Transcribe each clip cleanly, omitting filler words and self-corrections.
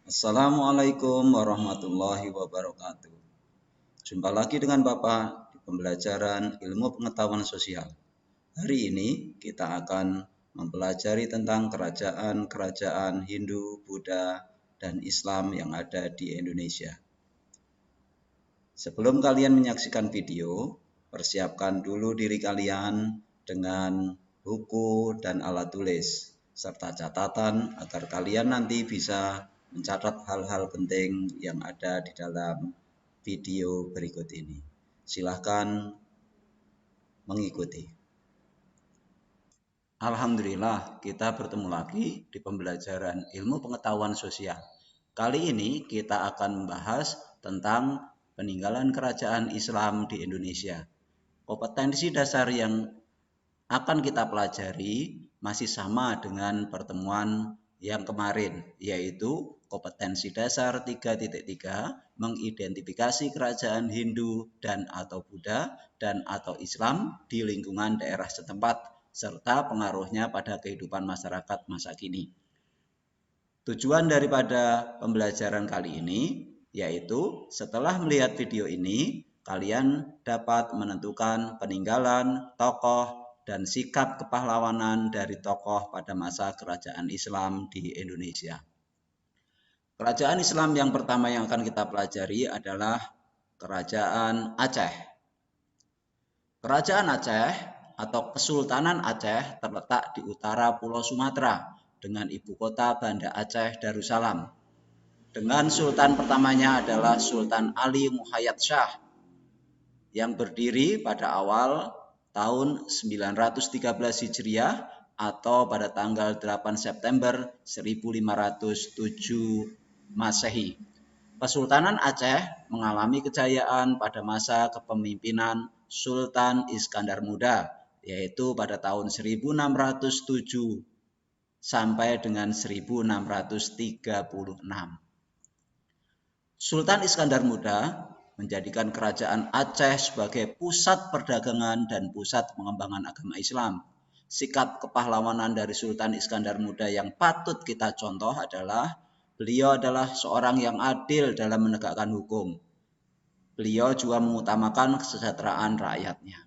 Assalamualaikum warahmatullahi wabarakatuh. Jumpa lagi dengan Bapak di pembelajaran ilmu pengetahuan sosial. Hari ini kita akan mempelajari tentang kerajaan-kerajaan Hindu, Buddha, dan Islam yang ada di Indonesia. Sebelum kalian menyaksikan video, persiapkan dulu diri kalian dengan buku dan alat tulis, serta catatan agar kalian nanti bisa mencatat hal-hal penting yang ada di dalam video berikut ini. Silahkan mengikuti. Alhamdulillah, kita bertemu lagi di pembelajaran ilmu pengetahuan sosial. Kali ini kita akan membahas tentang peninggalan kerajaan Islam di Indonesia. Kompetensi dasar yang akan kita pelajari masih sama dengan pertemuan yang kemarin, yaitu kompetensi dasar 3.3 mengidentifikasi kerajaan Hindu dan atau Buddha dan atau Islam di lingkungan daerah setempat serta pengaruhnya pada kehidupan masyarakat masa kini. Tujuan daripada pembelajaran kali ini yaitu setelah melihat video ini, kalian dapat menentukan peninggalan, tokoh, dan sikap kepahlawanan dari tokoh pada masa kerajaan Islam di Indonesia. Kerajaan Islam yang pertama yang akan kita pelajari adalah Kerajaan Aceh. Kerajaan Aceh atau Kesultanan Aceh terletak di utara Pulau Sumatera dengan ibu kota Banda Aceh Darussalam. Dengan sultan pertamanya adalah Sultan Ali Muhayyad Shah yang berdiri pada awal tahun 913 Hijriah atau pada tanggal 8 September 1507 Masehi. Kesultanan Aceh mengalami kejayaan pada masa kepemimpinan Sultan Iskandar Muda, yaitu pada tahun 1607 sampai dengan 1636. Sultan Iskandar Muda menjadikan kerajaan Aceh sebagai pusat perdagangan dan pusat pengembangan agama Islam. Sikap kepahlawanan dari Sultan Iskandar Muda yang patut kita contoh adalah beliau adalah seorang yang adil dalam menegakkan hukum. Beliau juga mengutamakan kesejahteraan rakyatnya.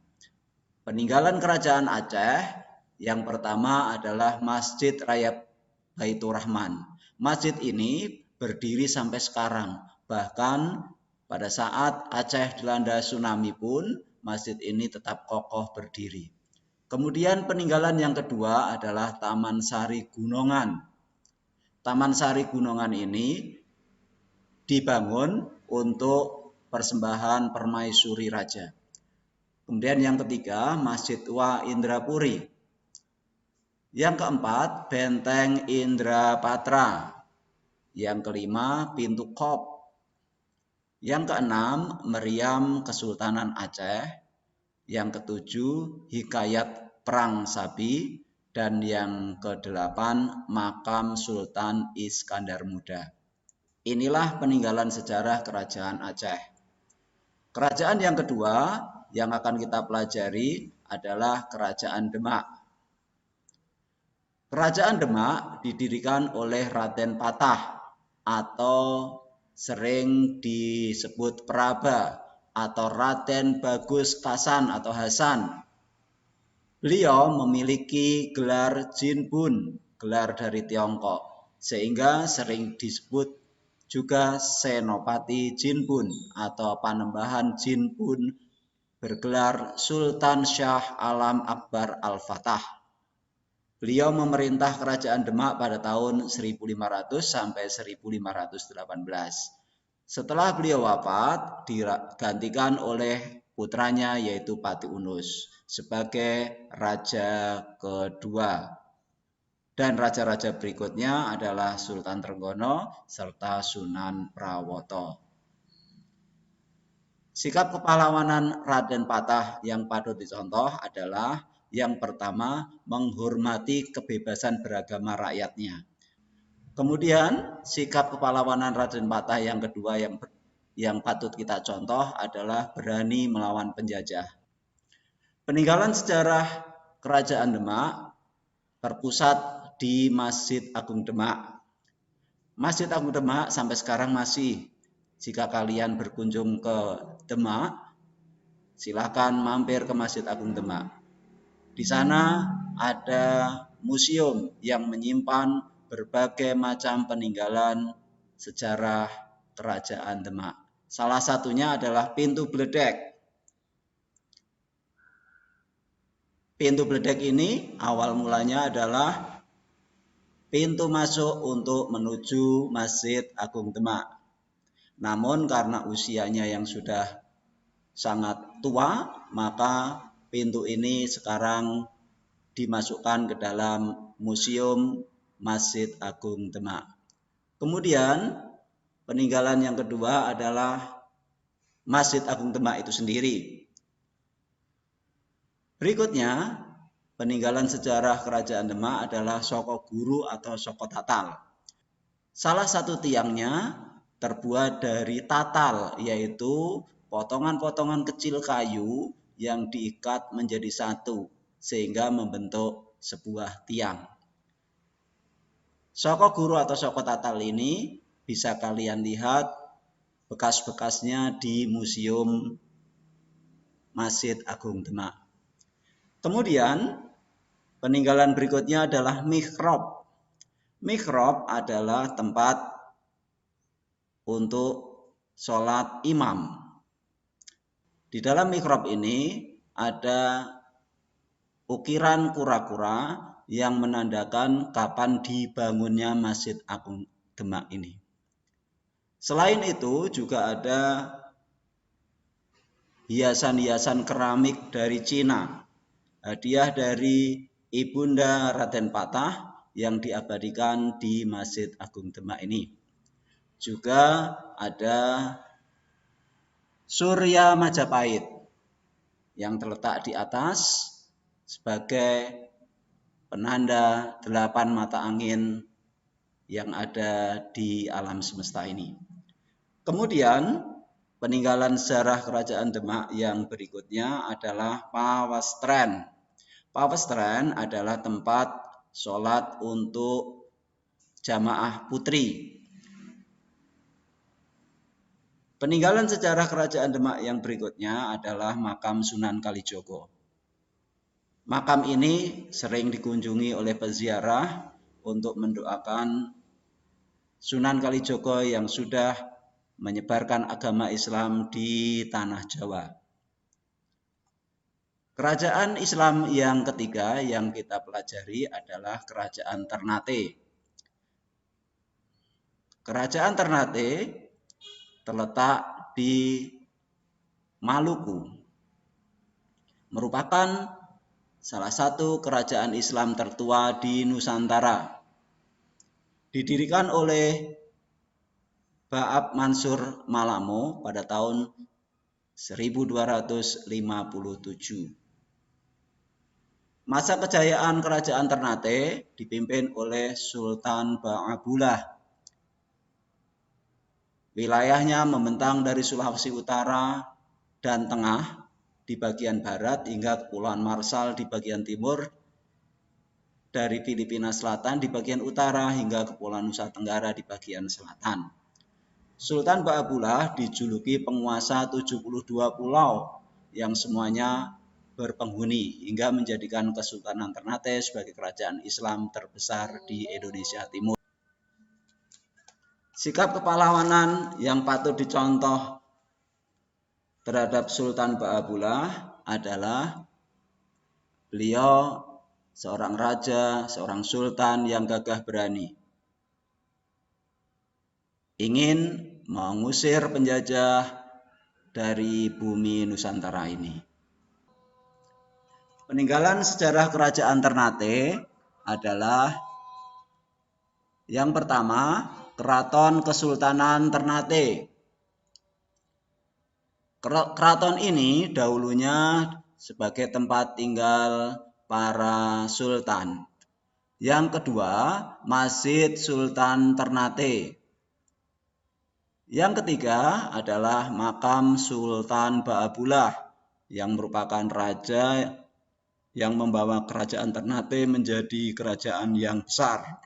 Peninggalan kerajaan Aceh yang pertama adalah Masjid Raya Baitur Rahman. Masjid ini berdiri sampai sekarang. Bahkan pada saat Aceh dilanda tsunami pun masjid ini tetap kokoh berdiri. Kemudian peninggalan yang kedua adalah Taman Sari Gunongan. Taman Sari Gunongan ini dibangun untuk persembahan permaisuri raja. Kemudian yang ketiga Masjid Wa Indrapuri. Yang keempat Benteng Indrapatra. Yang kelima Pintu Kop. Yang keenam Meriam Kesultanan Aceh. Yang ketujuh Hikayat Perang Sabi. Dan yang kedelapan Makam Sultan Iskandar Muda. Inilah peninggalan sejarah kerajaan Aceh. Kerajaan yang kedua yang akan kita pelajari adalah Kerajaan Demak. Kerajaan Demak didirikan oleh Raden Patah atau sering disebut Praba atau Raden Bagus Kasan atau Hasan. Beliau memiliki gelar Jinbun, gelar dari Tiongkok, sehingga sering disebut juga Senopati Jinbun atau Panembahan Jinbun bergelar Sultan Syah Alam Akbar Al-Fatah. Beliau memerintah kerajaan Demak pada tahun 1500 sampai 1518. Setelah beliau wafat, digantikan oleh putranya yaitu Pati Unus sebagai raja kedua. Dan raja-raja berikutnya adalah Sultan Trenggono serta Sunan Prawoto. Sikap kepahlawanan Raden Patah yang patut dicontoh adalah yang pertama menghormati kebebasan beragama rakyatnya. Kemudian sikap kepahlawanan Raden Patah yang kedua yang patut kita contoh adalah berani melawan penjajah. Peninggalan sejarah Kerajaan Demak terpusat di Masjid Agung Demak. Masjid Agung Demak sampai sekarang masih, jika kalian berkunjung ke Demak, silakan mampir ke Masjid Agung Demak. Di sana ada museum yang menyimpan berbagai macam peninggalan sejarah Kerajaan Demak. Salah satunya adalah Pintu Bledek. Pintu Bledek ini awal mulanya adalah pintu masuk untuk menuju Masjid Agung Demak. Namun karena usianya yang sudah sangat tua, maka pintu ini sekarang dimasukkan ke dalam Museum Masjid Agung Demak. Kemudian peninggalan yang kedua adalah Masjid Agung Demak itu sendiri. Berikutnya, peninggalan sejarah Kerajaan Demak adalah Soko Guru atau Soko Tatal. Salah satu tiangnya terbuat dari tatal, yaitu potongan-potongan kecil kayu yang diikat menjadi satu sehingga membentuk sebuah tiang. Soko Guru atau Soko Tatal ini bisa kalian lihat bekas-bekasnya di Museum Masjid Agung Demak. Kemudian peninggalan berikutnya adalah mihrab. Mihrab adalah tempat untuk sholat imam. Di dalam mihrab ini ada ukiran kura-kura yang menandakan kapan dibangunnya Masjid Agung Demak ini. Selain itu juga ada hiasan-hiasan keramik dari Cina, hadiah dari Ibunda Raden Patah yang diabadikan di Masjid Agung Demak ini. Juga ada Surya Majapahit yang terletak di atas sebagai penanda 8 mata angin yang ada di alam semesta ini. Kemudian peninggalan sejarah Kerajaan Demak yang berikutnya adalah Pawestren. Pawestren adalah tempat sholat untuk jamaah putri. Peninggalan sejarah Kerajaan Demak yang berikutnya adalah Makam Sunan Kalijogo. Makam ini sering dikunjungi oleh peziarah untuk mendoakan Sunan Kalijogo yang sudah menyebarkan agama Islam di tanah Jawa. Kerajaan Islam yang ketiga yang kita pelajari adalah Kerajaan Ternate. Kerajaan Ternate terletak di Maluku, merupakan salah satu kerajaan Islam tertua di Nusantara. Didirikan oleh Ba'ab Mansur Malamo pada tahun 1257. Masa kejayaan Kerajaan Ternate dipimpin oleh Sultan Ba'abullah. Wilayahnya membentang dari Sulawesi Utara dan Tengah di bagian barat hingga Kepulauan Marshall di bagian timur, dari Filipina Selatan di bagian utara hingga Kepulauan Nusa Tenggara di bagian selatan. Sultan Ba'abullah dijuluki penguasa 72 pulau yang semuanya berpenghuni hingga menjadikan Kesultanan Ternate sebagai kerajaan Islam terbesar di Indonesia Timur. Sikap kepahlawanan yang patut dicontoh terhadap Sultan Ba'abullah adalah beliau seorang raja, seorang sultan yang gagah berani. Ingin mengusir penjajah dari bumi Nusantara ini. Peninggalan sejarah Kerajaan Ternate adalah yang pertama, Keraton Kesultanan Ternate. Keraton ini dahulunya sebagai tempat tinggal para sultan. Yang kedua, Masjid Sultan Ternate. Yang ketiga adalah Makam Sultan Ba'abullah yang merupakan raja yang membawa kerajaan Ternate menjadi kerajaan yang besar.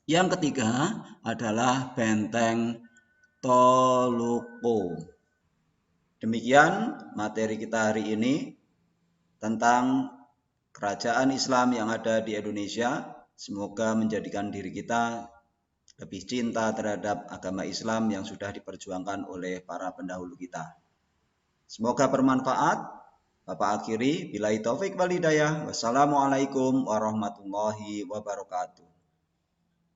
Yang ketiga adalah Benteng Toluko. Demikian materi kita hari ini tentang kerajaan Islam yang ada di Indonesia. Semoga menjadikan diri kita lebih cinta terhadap agama Islam yang sudah diperjuangkan oleh para pendahulu kita. Semoga bermanfaat. Bapak akhiri, billahi taufik wal hidayah. Wassalamualaikum warahmatullahi wabarakatuh.